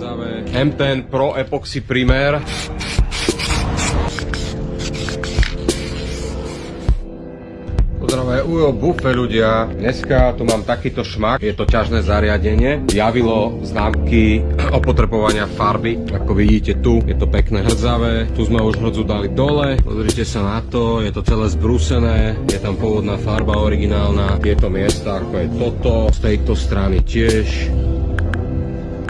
hrdzavé. M10 Pro Epoxy Primer. Pozdravujem Ujo Bufe ľudia. Dneska tu mám takýto šmak. Je to ťažné zariadenie. Javilo známky opotrepovania farby. Ako vidíte tu, je to pekné hrdzavé. Tu sme už hrdzu dali dole. Pozrite sa na to, je to celé zbrúsené. Je tam pôvodná farba originálna. Tieto miesta, ako je toto, z tejto strany tiež.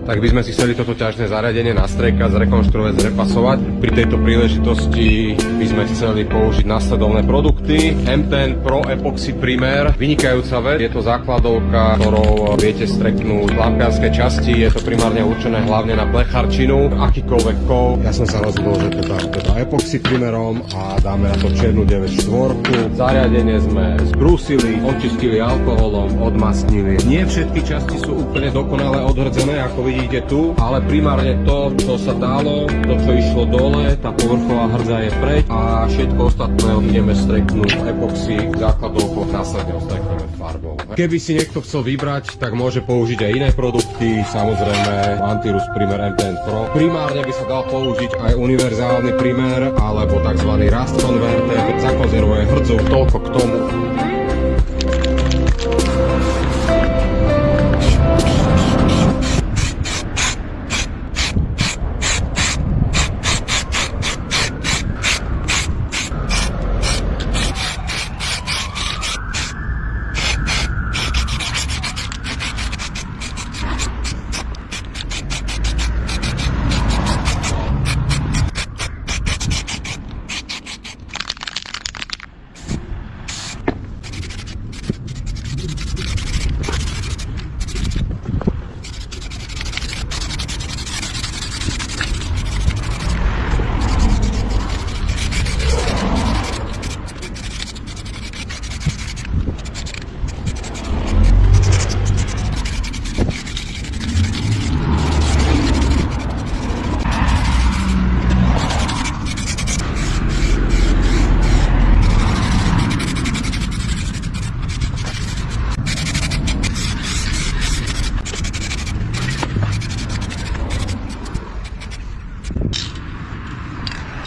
Tak by sme si chceli toto ťažné zariadenie nastriekať, zrekonštruovať, zrepasovať. Pri tejto príležitosti by sme chceli použiť nasledovné produkty. M10 Pro Epoxy Primer, vynikajúca vec. Je to základovka, ktorou viete streknúť lampianske časti. Je to primárne určené hlavne na plecharčinu, akýkoľvek kov. Ja som sa rozhodol, že teda epoxy primerom a dáme na to čiernu 9/4. Zariadenie sme zbrúsili, očistili alkoholom, odmastnili. Nie všetky časti sú úplne dokonale odhrdzené, ako vidíte tu, ale primárne to, čo sa dalo, to, čo išlo dole, tá povrchová hrdza je preč a všetko ostatné ideme streknúť epoxy základovkou, následne ostrekneme farbou. Keby si niekto chcel vybrať, tak môže použiť aj iné produkty, samozrejme Antirus Primer M10 Pro. Primárne by sa dal použiť aj univerzálny primer alebo tzv. Rust Converter, zakonzervuje hrdzu, toľko k tomu.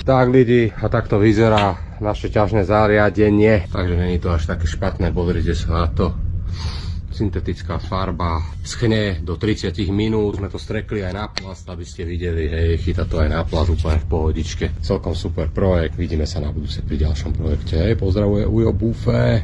Tak lidi, a takto vyzerá naše ťažné zariadenie. Takže není to až také špatné, pozrite sa na to. Syntetická farba schne do 30 minút. Sme to strekli aj na plast, aby ste videli, hej, chytá to aj na plast úplne v pohodičke. Celkom super projekt, vidíme sa na budúce pri ďalšom projekte. Hej, pozdravuje Ujo Bufe.